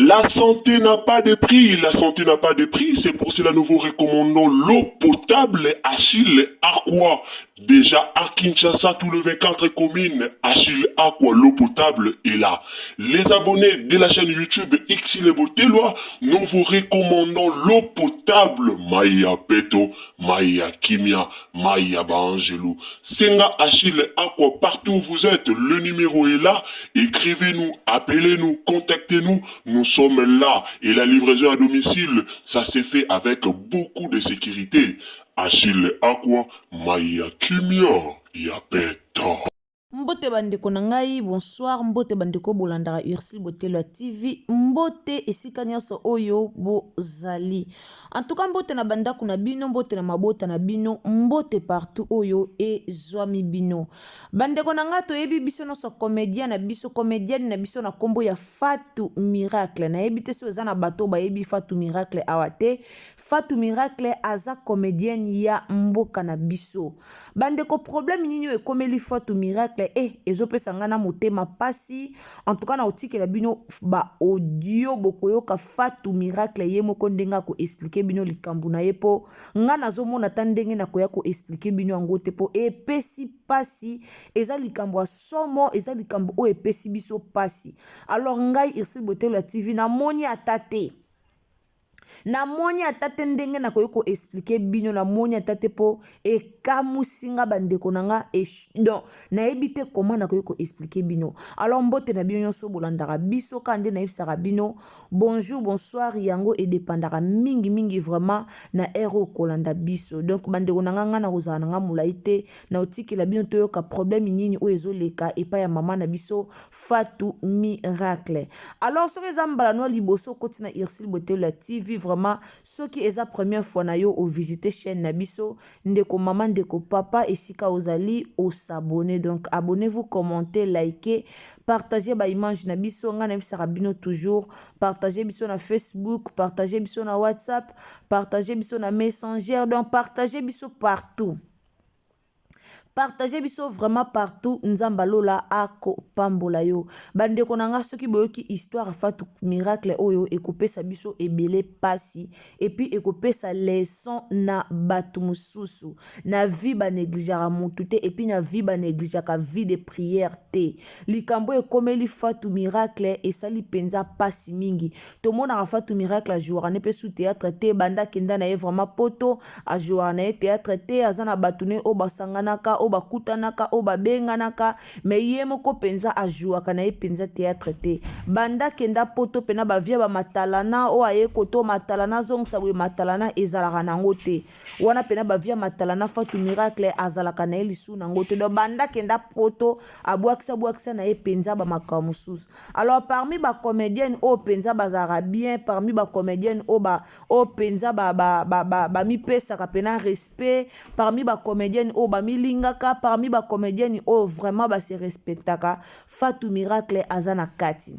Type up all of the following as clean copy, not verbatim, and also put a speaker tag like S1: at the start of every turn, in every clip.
S1: La santé n'a pas de prix, la santé n'a pas de prix, c'est pour cela que nous vous recommandons l'eau potable Achille Aqua. Déjà à Kinshasa, tous les 24 communes, Achille Aqua, l'eau potable est là. Les abonnés de la chaîne YouTube Xile Botelwa, nous vous recommandons l'eau potable Maya Peto, Maya Kimia, Maya Bangelou. Senga Achille Aqua, partout où vous êtes, le numéro est là. Écrivez-nous, appelez-nous, contactez-nous. Nous sommes là. Et la livraison à domicile, ça s'est fait avec beaucoup de sécurité. Achille Aqua, Maya Kimia, Yapeto.
S2: Mbote bandeko na ngai, bonsoir. Mbote bandeko bolandaka Ursule Botelwa TV. Mbote esika nyonso oyo bozali. En tout cas mbote na bandako na bino, mbote na mabota na bino, mbote partout oyo ezwami bino. Bandeko na nga toyebi biso nyonso comédien na biso, comédienne na biso na kombo ya Fatou Miracle. Na yebi te so eza na bato bayebi Fatou Miracle awate. Fatou Miracle aza comédienne ya mboka na biso. Bandeko problème nini ekomeli Fatou Miracle ezopesa nga na motema pasi. En tout cas na otike la bino ba audio bokoyoka Fatou Miracle ye moko ndenga ko expliquer bino likambu na ye po nga nazomona ta ndenge na koya ko expliquer bino yango te po epesi pasi eza likambu somo eza likambu o epesi biso pasi. Alors ngai Ursule Botelwa TV na moni atate na moni atate ndenge na koyoko expliquer bino na moni atate po ekamusinga bandeko nanga donc na ebite comment na koyoko expliquer bino. Alors mbote na bino nyonso bolandaka biso kande na ebisaka bino bonjour bonsoir yango e dépendaka mingi vraiment na ero kolanda biso. Donc bandeko nanga nga na kozala nanga mulaite na otiki la bino toyoka problème nini o ezoleka epa ya mama na biso Fatou Miracle. Alors soki eza mbala no liboso koti na Ursule Botelwa TV vraiment ceux qui est la première fois na yo au visiter chaîne Nabiso ndeko maman ndeko papa esika ozali au s'abonner. Donc abonnez-vous, commentez, likez, partagez ba image Nabiso nga na bisarabino toujours, partagez biso na Facebook, partagez biso na WhatsApp, partagez biso na Messenger, donc partagez biso partout. Partagez biso vraiment partout. Nzamba lola ako pambola yo. Bandeko nanga soki boyoki histoire Fatou Miracle oyo ekopesa biso ebele pasi. Et puis ekopesa leçon na batu mususu. Na vie ba négligera mutu te. Et puis na vie ba négligera vie de prière te. Likambo ekomeli Fatou Miracle esali penza pasi mingi. Tomona Fatou Miracle a joué ne pe sous théâtre te. Banda kenda na ye vraiment poto a joué na théâtre te. Azana batune o basanganaka oba kutanaka oba benganaka me ye moko penza ajuaka na ye penza théâtre te. Banda kenda poto pena ba via ba matalana o aye koto matalana zongsa we matalana ezalaka nango te. Wana pena ba via matalana Fatou Miracle azalaka na ye lisu nango te. Do banda kenda poto abwakisa na ye penza ba makamusus. Alors parmi ba comédienne o penza bazara bien, parmi ba comédienne o penza ba mi pesa ka pena respect, parmi ba comédienne o ba mi linga parmi ba comédienne oh vraiment ba se respectaka Fatou Miracle azana kati.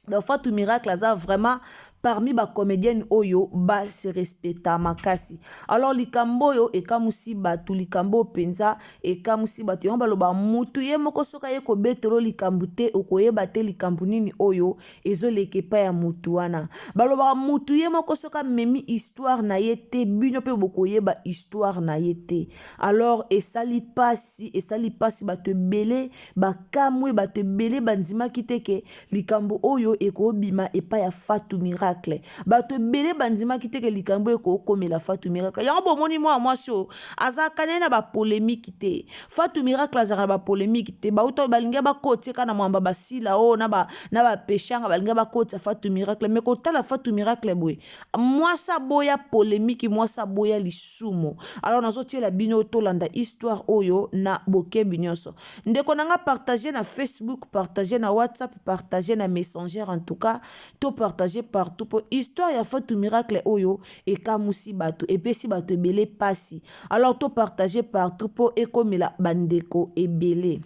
S2: Donc Fatou Miracle aza vraiment parmi ba comédienne oyo ba se respecta makasi. Alors likambo yo ekamusi batu likambo penza ekamusi batu yomba loba mutu ye moko soka ye ko betelo likambu te okoyeba te likambu nini oyo ezoleke pa ya mutu wana. Baloba mutu ye moko soka memi histoire na ye te bino pe bokoyeba histoire na ye te. Alors esali pasi batu belé bakamwe batu belé banzima kiteke likambo oyo ekobima epa ya Fatou Miracle. Bato bele bandima kiteke likambo eko komela Fatou Miracle. Yango bomoni moi so azakane na ba polémique te. Fatou Miracle azaka ba polémique te. Ba uto balinga ba kote kana mwamba basila o na ba peshanga balinga ba kote Fatou Miracle. Mais kota la Fatou Miracle boy. Moi sa boya polémique, moi sa boya lisumo. Alors nazo tie la bino to landa histoire oyo na boke binyoso. Ndeko nanga partager na Facebook, partager na WhatsApp, partager na Messenger en tout cas, to partager partout pour histoire ya Fatou Miracle oyo et kamusi bato et pesi bato belé pasi. Alors to partager partout pour ekomela bandeko et belé.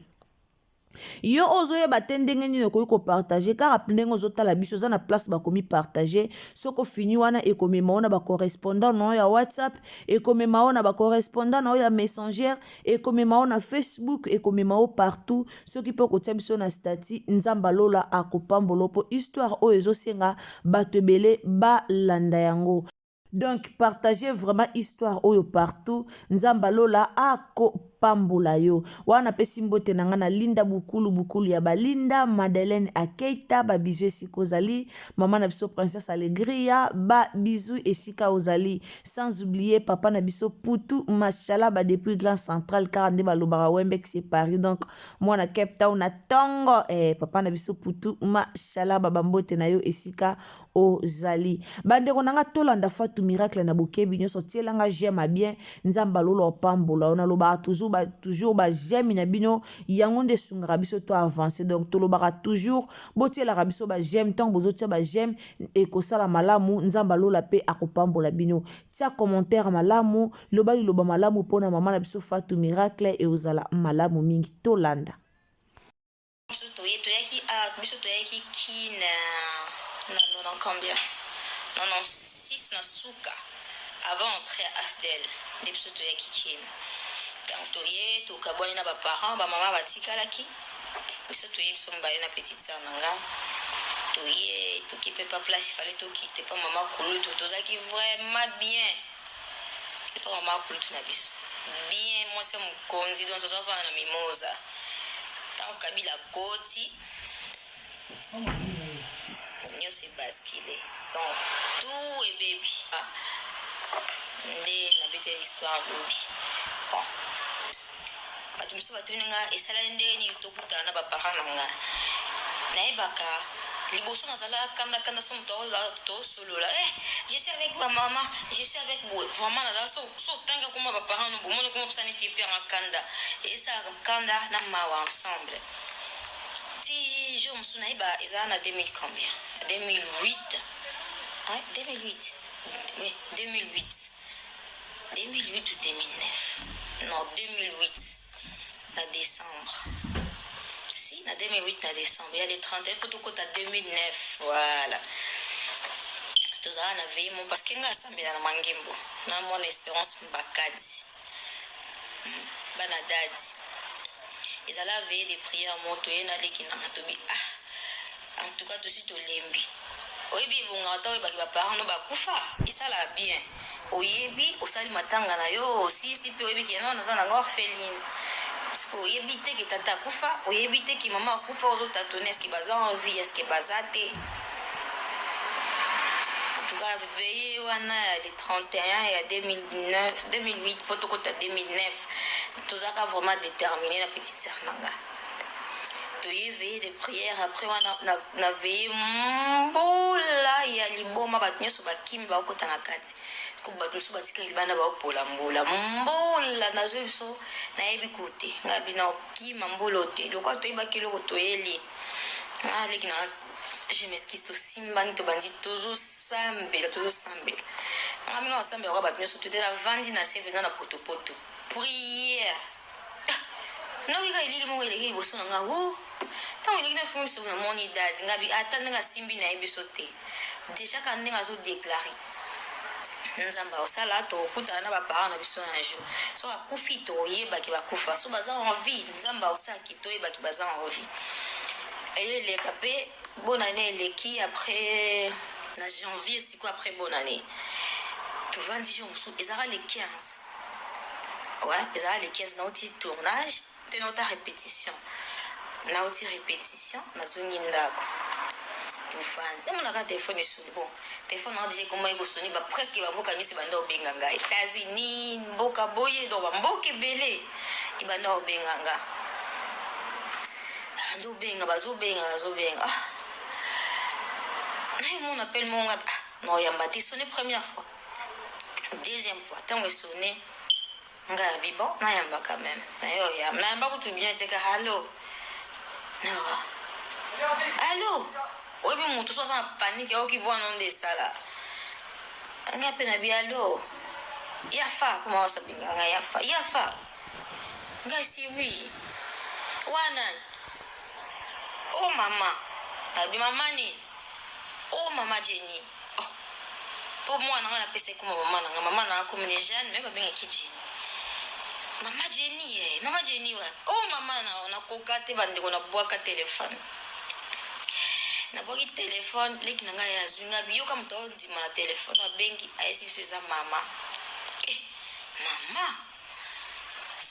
S2: yo ozoyeba te ndenge nini okoki kopartage kaka ndenge ozotala biso eza na place bakomi partage soko fini wana ekomema o na bacorrespondant na oyo ya whatsapp ekomema o na bacorrespondant na oyo ya messenger ekomema o na facebook ekomema o partout soki mpe okotia biso na stati nzambe alola akopambola mpo histoire oyo ezosenga bato ebele balanda yango. Donc, partagez vraiment histoire oyo partout. Nzamba lola ako pambola yo. Wana pesi mbote nanga na Linda bukulu ya balinda, Madeleine Akeita, ba bizu esika ozali, maman na biso princesse Alegria, ba bizu esika ozali. Sans oublier papa na biso Putu Machala ba depuis Grand Central car nde balobara Wembeck c'est Paris. Donc, moi na Cape Town na Tongo, papa na biso Putu Machala ba mbote na yo esika ozali. Bande konanga tolanda fatu miracle na bokebi nyonso tielanga j'aime bien nzamba lolo opambola ona loba toujours ba j'aime na bino yango nde sungara biso to avancer donc tolobaka toujours botiela biso ba j'aime tant bozotia ba j'aime e kosala malamu nzamba lola pe akopambola bino tia commentaire malamu loba malamu pona mama na biso fatu miracle e ozala malamu mingi tolanda
S3: biso toyaki ki na non combien 96 na suka avant entrer à Afdel des biso toyaki kine donc toye tokabwani na baparents bamama batikalaki biso toye biso mobale na petite sœur nanga toye tokipe pa place il fallait tokite pa mama kulutu tozalaki vraiment bien et pa mama kulutu na biso bien moi c'est mokonzi donc tozavana na mimosa tant kabila koti nyonso ebaskile donc tout ebebi nde nabete histoire lobi bon bato mosusu batuni nga esalali ndeni tokutana na baparent na nga nayebaka liboso nazala kanda so moto tosolola je suis avec ma maman je suis avec boy vraiment nazala so tanga kuma baparent no bomona kuma posani ti pe nga kanda esalaka kanda na mawa ensemble ti jour mosusu nayeba ezala na 2000 combien 2008 2008 oui 2008 ou 2009 non 2008 na décembre si na 2008 na décembre il y a les 31 protocole à 2009 voilà tozala na veille mon parce que nga asambela na mangembo na mwana espérance mbakadi bana dadi ezala veille des prières moto ye naleki nanga tobi en tout cas tosi tolembi oyebi ebongaka ta oyebaki baparent no bakufa esala bien oyebi osali matanga na yo osisi mpe oyebi keno naza nanga orpheline parceque oyebi te ke tata akufa oyebi te ke mama akufa ozotatone eske baza en vie eske baza te en tout cas veille wana ya le 31 ya 2008 po tokota 2009 tozalaka vraiment déterminé na petite sœur nanga toye veille de prière après wana na veille mbola ya liboma bato nyonso bakimi baokota na kati ko bato nyonso batikali bana baopola mbola nazwi biso nayebi kote nga bina okima mbolo te lokwa toyebaki eloko toyeli aleki na je m'excuse tosimbani tobandi tozosambela nga minga osambela kwa bato nyonso tote navandi na se venza na potopoto prière nakika elili moko eleki liboso na nga ntango eleki nafungi biso na moni dadi ngabi ata ndenge asimbi na ye biso te déjà ka ndenge azodéclare nzambe osala tokutana na baparent na biso na jour so akufi toyebaki bakufa so baza en vie nzambe osalaki toyebaki baza en vie eleka mpe bonne année eleki après na janvier siko après bonne année tovandi jour mosusu ezalaka le 15 ouais ezalaka le 15 nauti tournage te nauta répétition nauti répétition nazongi ndako tufanzi emonaka telefone esoni bon telefone nanga déjà ekoma ekosoni presque bamboka nyonso ebanda obenga nga États-Unis mboka boye donc bamboka ebele ebanda obenga nga ndobenga bazobenga naye mon appel monga noyamba te sonné première fois deuxième fois ntango esonné nga yabi bon nayamba quand même nayamba kutu bien teka hallo nawa allo oyebi moto so aza na panike aoki voi no nde esala nga mpe na bi allo yafa mpo mawasabinga nga yafa nga si wi wana oh mama abi mama ni oh mama Jenny oh po mwana nga napesa kuma mama na komene Jeanne même babengaki Jenny mama Jenny wa oh mama na kokate bandeko na bwaka téléphone na boki téléphone leki na ngai azwinga biyoka moto ondima na téléphone abengi ayesi biso eza mama mama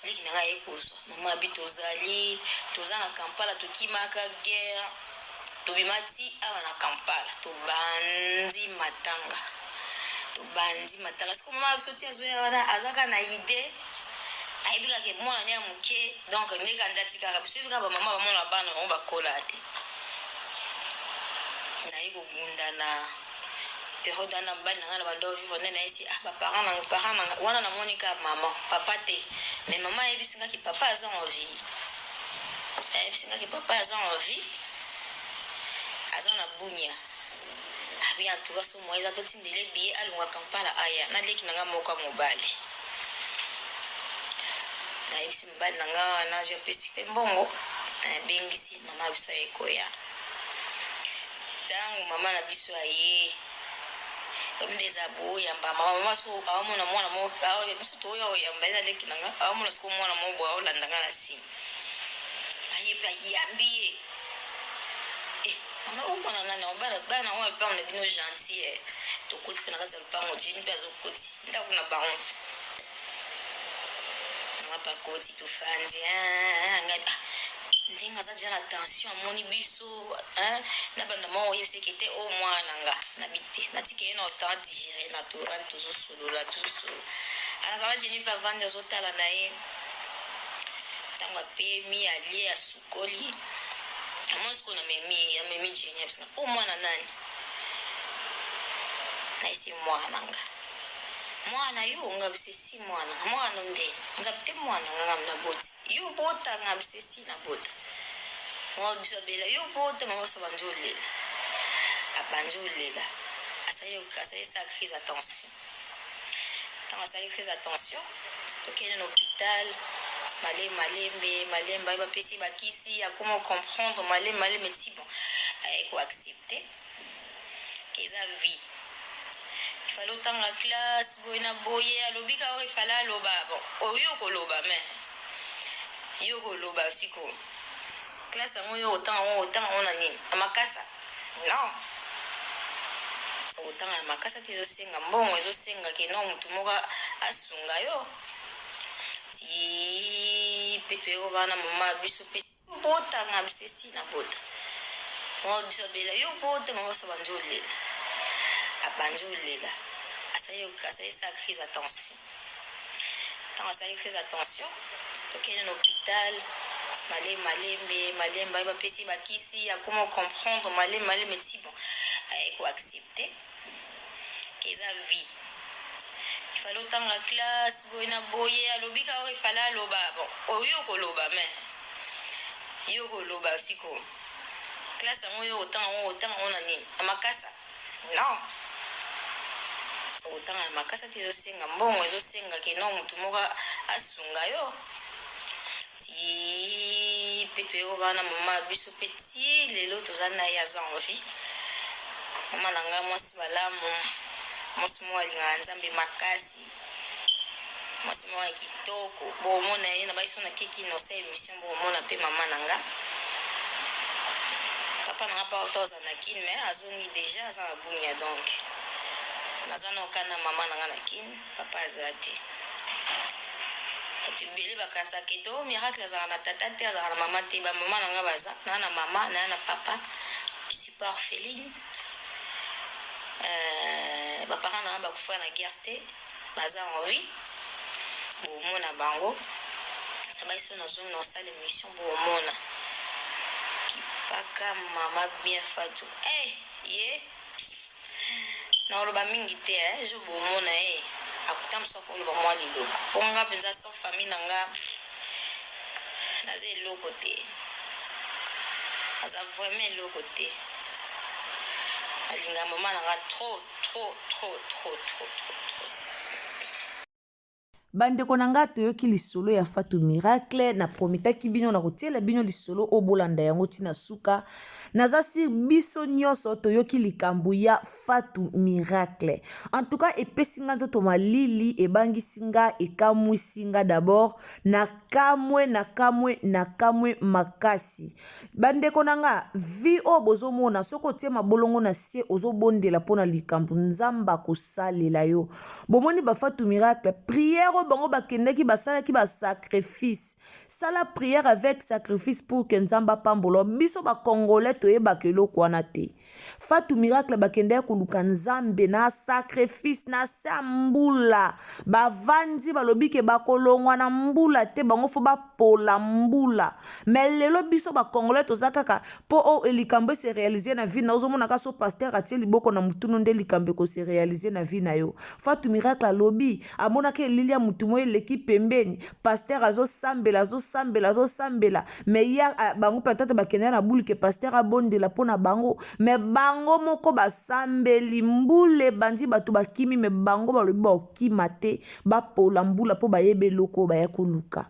S3: leki na ngai ekozwa mama abi tozali toza na Kampala tokimaka guerre tobimati awa na Kampala tobandi matanga siko mama biso ti azoya wana azaka na ide ayebika ke mwana ne ya moke donc ndeka ndati kaka biso yebika bamama bamona bana bango bakola te naye kogundana periode wana mobali na ngai na bando vivre nde nayesi baparent nanga wana namoni ka mama papa te mais mama ayebisingaki papa aza en vie aza na bunia abi en tout cas so mo eza totindele biye alunga Kampala aya naleki na ngai moko mobali nayebisi mobali na ngai wana je pesipe mbongo nabengisi mama biso ayekoya ntango mama na biso aye comme eza boyamba mama so awamona mwana mo biso toya oyamba naleki na ngai awamona siko mwana mobo aolanda ngai na nsima ayebi ayambi ye mama omona nani bana oyo lupango na bino gentil tokoti mpe na kati ya lupango Jenny mpe azokoti ndako na baonte mama pakoti tofandi ngai ndenge aza deja na tension amoni biso na banda moko oyebiseki te o mwana nga nabi te natiki ye na otan digere na torani tozosolola alakama Jenny mpe avandi azotala na ye ntango apemi alie asukoli amoni siko amemi Jenny abisinga o mwana nani naisi mwana yo ngabisesi mwana ndeni ngabite mwana ngam na boti yo bota ngabisesi na bota mwa biso abela yo bota mama so banjolela asaye sa crise attention tant sa crise attention tokende na hôpital malembe bapesi bakisi akoma comprendre malembe ti bon ayeko accepter keza vie fallait autant la classe boyena boye alobika oyo fallait aloba bon oyo koloba mais yo koloba siko classe yango yo autant on a nini amakasa non autant na makasa ti ezosenga mbongo ezosenga ke no mutu moko asunga yo ti pe toyeko bana mama biso mpe botanga bisesi na bota mama biso abela yo bota mama so abandi olela asaye sa crise attention tant asali crise attention tokende na hôpital malembe bapesi bakisi akoma comprendre malembe ti bon ayeko accepter keza vie fallait autant la classe boyena boye alobika oyo fallait aloba bon oyo koloba mais yo koloba siko classe yango yo autant on a nini amakasa non autant na makasa ti ezosenga mbongo ezosenga ke no mutu moko asunga yo ti mpe toyeko bana mama biso mpe ti lelo toza na ye aza en vie mama na ngai mwasi malamu mwasi moko alingaka nzambe makasi mwasi moko ya kitoko bomona ye na baiso na keki nosa émission bomona mpe mama na nga papa na nga mpa otoza na kine mais azongi deja aza na bunia donc naza na okana mama na nga na kine papa aza te bato ebele bakanisaka ete o miracle azala na tata te azala na mama te bamama na nga baza naa na mama naa na papa super orpheline baparent na nga bakufa na guerre te baza en vie bomona bango na baiso nazongi na osala émission bomona kipaka mama bien fatu ye naoloba mingi te jo bomona akuta mosu akoloba mwa liloba mpo nga mpenza sans famille na nga naza eloko te aza vraiment eloko te alinga mama na nga trop
S2: bandeko na nga toyoki lisolo ya Fatou Miracle na prometaki bino na kotiela bino lisolo obolanda yango ntina suka naza sir biso nyonso toyoki likambo ya Fatou Miracle. En tout cas epesi nga nzoto malili ebangisi nga ekamwisi nga d'abord na kamwe makasi. Bandeko na nga vi o bozomona soko otie mabolongo na se ozobondela mpona likambo nzamba kosalela yo. Bomoni ba Fatou Miracle prière bango bakendeki basalaki ba sacrifice. Sala prière avec sacrifice pour que nzamba pambolo biso ba congolais toyebaka eloko wana te. Fatou Miracle bakendeki koluka nzambe na sacrifice na sambula bavandi balobi ke bakolongwa na mbula te bango fo bapola mbula. Mais lelo biso ba congolais tozaka kaka po o likambo se réaliser na vie na ozomona ka so pasteur atie liboko na mutuno nde likambo ko se réaliser na vie na yo. Fatou Miracle alobi amona ke lilia mutu moye leki pembeni pasteur azosambela mais ya bango peut-être bakenda na bulu ke pasteur abondela pona bango mais bango moko basambeli mbule bandi batu bakimi mais bango balobi bakima te bapola mbula po bayebe loko baya koluka.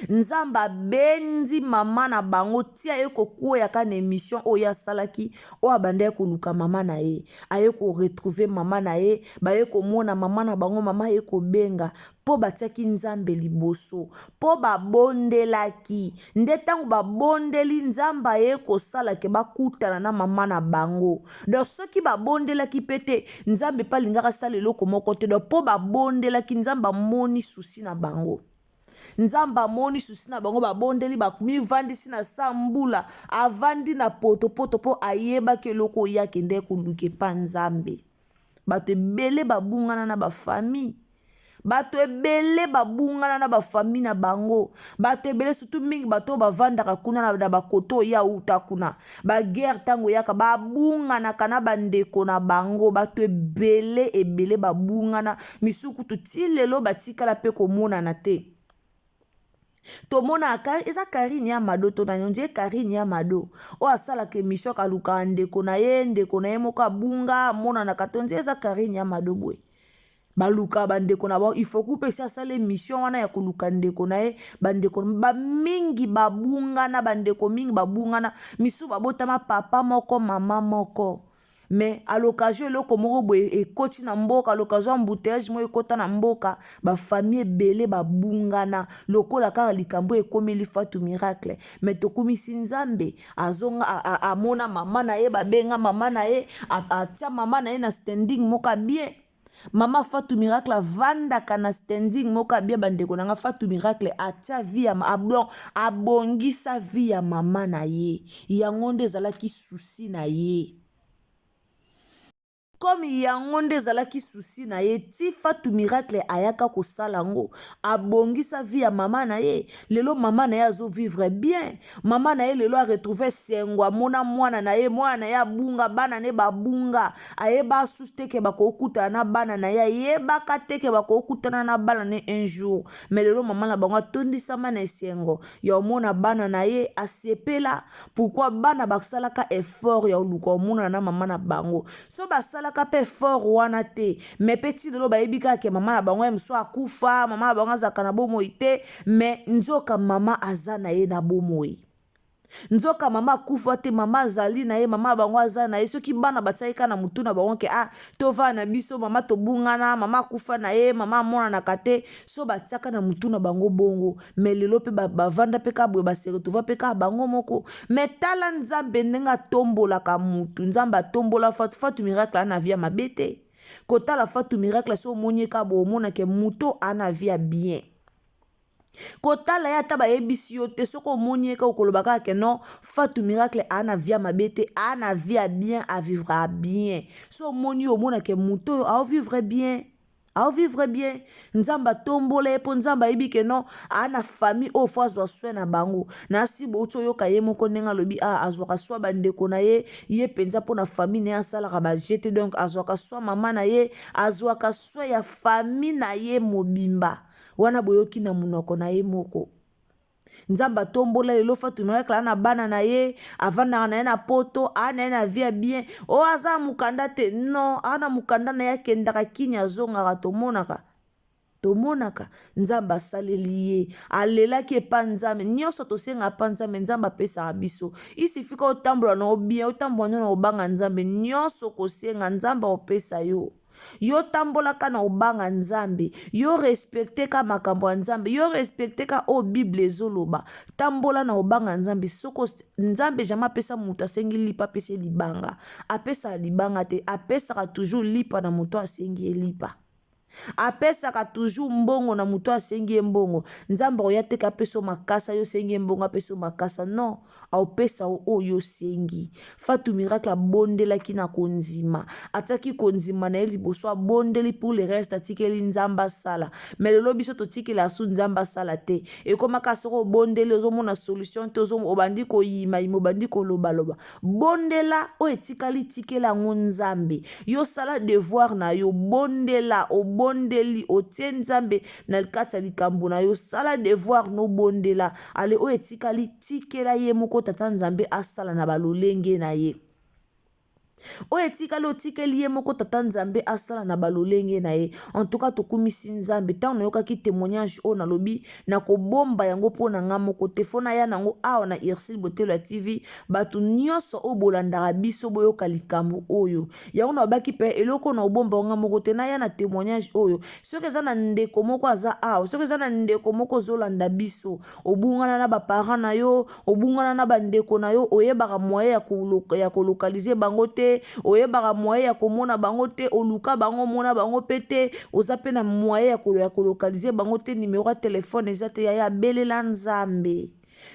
S2: Nzamba benzi mama na bango tia ye kokuya ka na émission oya salaki o abande koluka mama na ye aye ko retrouver mama na ye baye komona mama na bango mama ye ko benga po batiaki nzambe liboso po babondelaki nde tango babondeli nzamba ye kosala ke bakutana na mama na bango donc soki babondelaki pete nzambe pa lingaka sala eloko moko te donc po babondelaki nzamba moni susi na bango. Nzamba moni susi na bango babondeli bakumivandisi na sambula avandi na poto po ayeba ke loko yake nde koluke pa nzambe. Bato ebele babungana na bafami. Bato ebele babungana na bafami na bango. Bato ebele surtout mingi bato bavandaka kuna na bakoto ya uta kuna. Ba guerre tango yaka babungana kana bandeko na bango. Bato ebele babungana. Misuku tutilelo batikala pe komona na te. Tomona eza Karine ya Mado to na nyonje Karine ya Mado o asala ke mission kaluka ndeko na ye moka bunga mona na katonje eza Karine ya Mado bwe baluka bandeko na ba il faut couper ça sale mission wana ya koluka ndeko na ye bandeko ba mingi babunga na bandeko mingi babunga na misu babotama papa moko mama moko. Mais à l'occasion eloko moko boye ekoti na mboka à l'occasion embouteillage mo ekota na mboka ba famille belé babungana lokola kaka likambo ekomeli Fatou Miracle mais tokumisi nzambe azonga amona mama na ye babenga mama na ye atia mama na ye na standing moka bien. Mama Fatou Miracle vanda kana standing moka bien bandeko nanga Fatou Miracle atia vie abongisa vie ya mama na ye yango nde ezalaki susi na ye. Comme yango nde ezalaki susi na ye ti Fatou Miracle ayaka kosala ngo abongisa vie ya mama na ye lelo mama na ye azo vivre bien mama na ye lelo a retrouver sengwa mona mwana na ye abunga bana ne babunga ayeba asuste ke bakokuta na bana na ye ayebaka te ke bakokutana na bana ne un jour mais lelo mama na bango atondisama na esengo ya omona bana na ye asepela pourquoi bana basalaka effort ya oluka omona na mama na bango so basala kape fort wana te mais petit lelo bayebika ke mama na bango mso akufa mama na bango azaka na bomoi te mais nzoka mama aza na ye na bomoi nzoka mama akufa te mama azali na ye mama bango aza na ye soki bana batiaka na mutu na bango ke tova na biso mama tobungana mama akufa na ye mama mona na kate so batiaka na mutu na bango bongo mais lelo pe bavanda pe ka boye basere tova pe ka bango moko mais tala nzambe ndenga tombolaka mutu nzambe atombola Fatou Miracle ana via mabete kotala Fatou Miracle so monieka bo mona ke muto ana via bien kotala ya taba yebisi yo te soko monieka okolobaka ke non Fatou Miracle ana via mabete ana via bien a vivre bien so moni o mona ke muto a vivre bien nzamba tombola po nzamba yebi ke non ana famille o fo azwa soin na bango na si boto yoka ye moko nenga lobi azwaka swa bandeko na ye penza po na famille ne asalaka ba jete donc azwaka swa mama na ye azwaka swa ya famille na ye mobimba wana boyoki na munoko na ye moko nzamba tombola lelo Fatou Miracle ana bana na ye avanda na ye na poto ana na vie bien o aza mukanda te non ana mukanda na ye kendaka kini azongaka tomonaka tomonaka nzambe asaleli ye alelaki epa nzambe nyonso tosenga pa nzambe nzambe apesaka biso isifika otambola na obien otambola nyo na obanga nzambe nyonso kosenga nzambe opesa yo yo tambolaka na obanga nzambe yo respecte ka makambo ya nzambe yo respecte ka o bible ezoloba tambola na obanga nzambe soko nzambe jamais apesa moto asengi lipa apesa libanga apesaka libanga te apesaka toujours lipa na moto asengi ye lipa apesaka toujours mbongo na moto asengi ye mbongo nzambe oya teka apesa makasa yo sengi ye mbongo apesa makasa non aopesa oyo sengi Fatou Miracle abondelaki na konzima ataki konzima na ye liboso abondeli pour le reste atikeli nzambe asala mais lelo biso totikela asu nzambe asala te ekomaka soko obondeli ozomona solution te obandi koyimayima obandi kolobaloba bondela oyo etikali tikela yango nzambe yo sala devoir na yo bondela bondeli otie nzambe na kati ya likambo na yo sala devoir no bondela ale oyo etikali tikela ye moko tata nzambe asala na balolenge na ye oyo etikali otikeli ye moko tata nzambe asala na balolenge na ye en tout cas tokumisi nzambe ntango nayokaki témoignage oyo nalobi nakobomba yango mpo na nga moko te fo naya nango awa na Ursule Botelo ya TV bato nyonso oyo bolandaka biso boyoka likambo oyo yango nabaki mpe eloko na obomba nga moko te naya na témoignage oyo soki eza na ndeko moko aza awa soki eza na ndeko moko ozolanda biso obungana na baparent na yo obungana na bandeko na yo oyebaka moyen ya kolokalize bango te oyebaka moyen ya komona bango te oluka bango mona bango pe te oza pe na moyen ya kolokalize bango te numéro ya telefone eza te yaya belela nzambe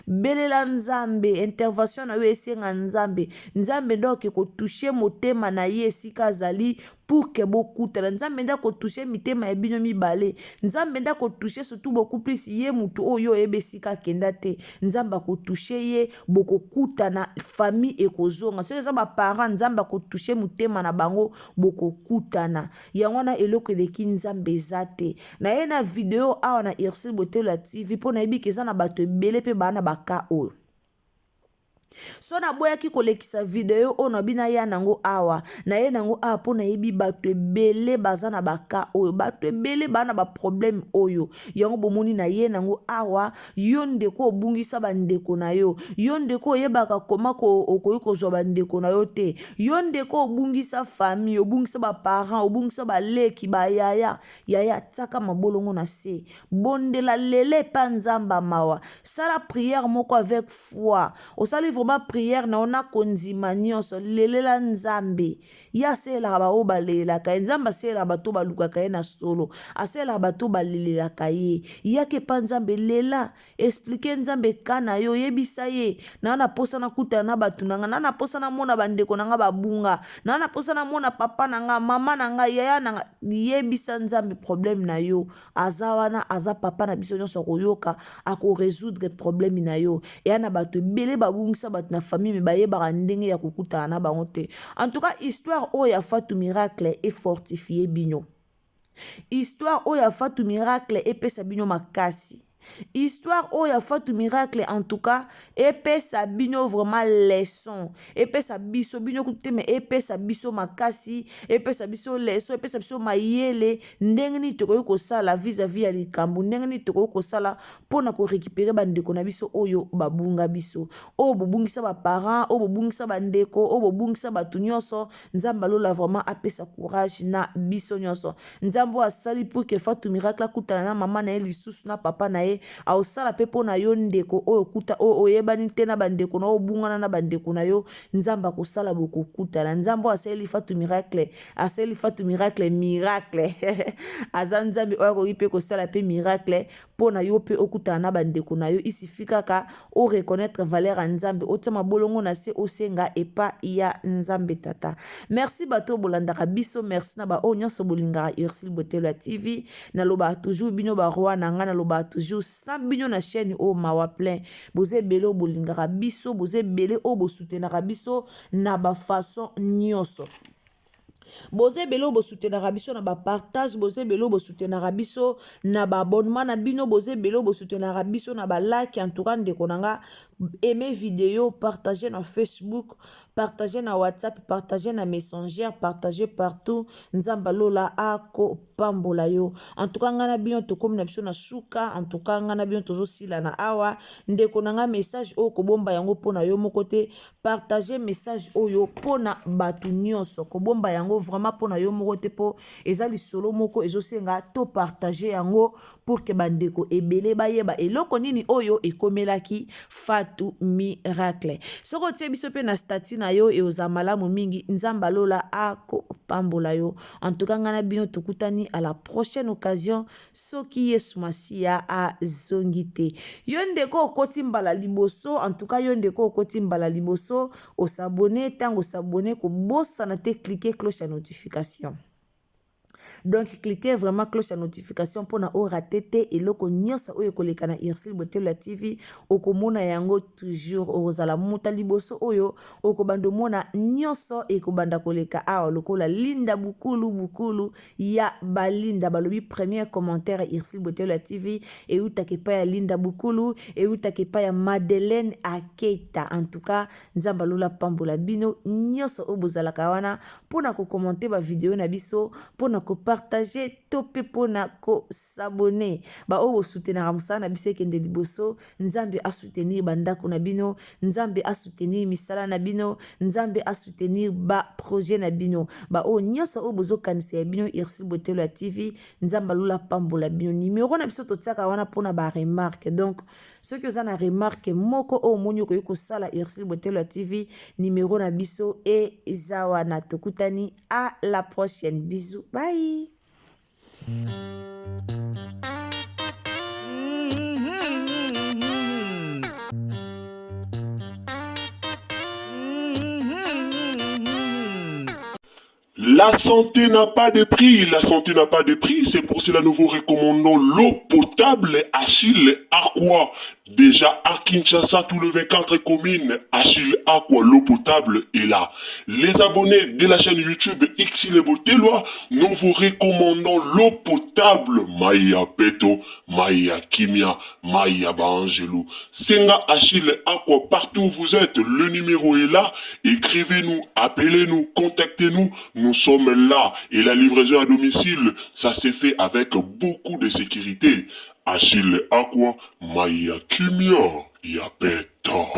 S2: belela nzambe intervention na yo esenga nzambe nzambe ndo ke kotushe motema na ye esika azali pour que bokutana nzambe nda kotushe mitema ya bino mibale nzambe nda kotushe surtout beaucoup plus ye mutu oyo oyeba esika akenda te nzambe akotushe ye bokokutana famille ekozonga soki eza baparent nzambe akotushe motema na bango bokokutana yango wana eloko eleki nzambe eza te na ye na video awa na Ursule Botelo ya TV mpo nayebi ke eza na bato ebele mpe baa na baka oyo so naboyaki kolekisa video oyo na bina ya nango awa na ye nango awa mpo nayebi bato ebele baza na baka oyo bato ebele baa na baproblème oyo yango bomoni na ye nango awa yo ndeko obungisa bandeko na yo yo ndeko oyebaka koma okoki kozwa bandeko na yo te yo ndeko obungisa famille obungisa baparent obungisa baleki bayaya yaya tiaka mabolongo na se bondela lele pa nzamba mawa sala prière moko avec foi osali ma prière na ona konzima nyonso lelela nzambe ya aselaka bao balelaka ye nzambe aselaka bato balukaka ye na solo aselaka bato balelelaka ye yake pa nzambe lela explike nzambe ka na yo yebisa ye na na posa na kutana na bato na nga na posa na mona bandeko na nga babunga na posa na mona papa na nga mama na nga yaya na nga yebisa nzambe problème na yo aza wana aza papa na biso nyonso koyoka ako résoudre problème na yo ya na bato ebele babungisa bato na famille me bayebaka ndenge ya kokutana na bango te en tout cas histoire oyo ya Fatou Miracle e fortifié bino histoire oyo ya Fatou Miracle epesa bino makasi histoire oyo ya Fatou Miracle en tout cas epesa bino vraiment leçon epesa biso bino kuteme epesa biso makasi epesa biso leçon epesa biso mayele ndenge ni tokoki kosala vis-à-vis ya likambo ndenge ni tokoki kosala mpona korécupérer bandeko na biso oyo babunga biso oyo bobungisa baparent oyo bobungisa bandeko oyo bobungisa bato nyonso nzambe alola vraiment apesa courage na biso nyonso nzambe asali pour que Fatou Miracle akutana na mama na ye lisusu na papa na ye aosala pe mpo na yo ndeko oyo kuta oyo oyebani te na bandeko na obungana na bandeko na yo nzambe akosala bokokutana nzambe asali Fatou Miracle asali Fatou Miracle miracle aza nzambe oyo akoki pe kosala pe miracle mpo na yo pe okutana na bandeko na yo isifi kaka o reconnaître valeur ya nzambe otia mabolongo na se osenga epa ya nzambe tata merci bato bolandaka biso merci na ba oyo nyonso bolingaka Ursule Botelo ya TV nalobaka toujours bino baroi na nga nalobaka toujours sans bino na chaîne o mawa plein boze bele o bolingaka biso boze bele o bosoutenaka biso na ba façon nyonso boze belo bo soutenaka biso na ba partage boze belo bo soutenaka biso na ba abonnement na bino boze belo bo soutenaka biso na ba like en tout cas ndeko nanga aimer vidéo partager na Facebook partagez na WhatsApp, partagez na Messenger, partagez partout. Nzamba lola ako pambola yo. En tout cas ngana bion to comme na biso na suka, en tout cas ngana bion tozo sila na awa. Ndeko nanga message o ko bomba yango pona yo mo côté, partagez message oyo pona batu nyonso ko bomba yango vraiment pona yo mo côté po ezali solo moko ezosenga to partager yango pour que bandeko ebele bayeba eloko nini oyo ekomelaki Fatou Miracle. Soko tie biso pe na stati na yo eoza malamu mingi, nzamba lola ako pambola yo. En tout cas ngana bino tokutani à la prochaine occasion soki Yesu Masia a zongite. Yo ndeko okoti mbala liboso, en tout cas yo ndeko okoti mbala liboso, o s'abonner tango s'abonner ko bossa na te cliquer cloche à notification. Donc cliquez vraiment cloche à notification pour na o ratete et loko nyonso oyo koleka na Irsil Botelo TV okomona yango toujours ozala muta liboso oyo okobando mona nyonso ekobanda koleka awa lokola linda bukulu ya balinda balobi premier commentaire Irsil Botelo TV et utake pa ya linda bukulu et utake pa ya Madeleine Aketa. En tout cas nzamba lola pambola bino nyonso obozala kawana pona ko commenter ba vidéo na biso pona ko partager tope pona ko s'abonner ba o soutenir musana biso kende liboso nzambe a soutenir bandako na bino nzambe a soutenir misala na bino nzambe a soutenir ba projet na bino ba o nyonso o bozo kanisa ya bino Irsil Botelo TV nzamba lula pambola bino numéro na biso totiaka wana pona ba remarque. Donc ceux qui ont remarque moko o monyo ko sala Irsil Botelo TV numéro na biso e zawana tokutani à la prochaine. Bisous, bye.
S1: La santé n'a pas de prix, la santé n'a pas de prix, c'est pour cela nous vous recommandons l'eau potable Achille Aqua. Déjà à Kinshasa, tous les 24 communes, Achille Aqua, l'eau potable est là. Les abonnés de la chaîne YouTube Irsil Botelo, nous vous recommandons l'eau potable Maya Peto, Maya Kimia, Maya Bangelou. Senga Achille Aqua, partout où vous êtes, le numéro est là. Écrivez-nous, appelez-nous, contactez-nous. Nous sommes là et la livraison à domicile, ça s'est fait avec beaucoup de sécurité. Achille Aqua, Maya Kimia, Yapeta.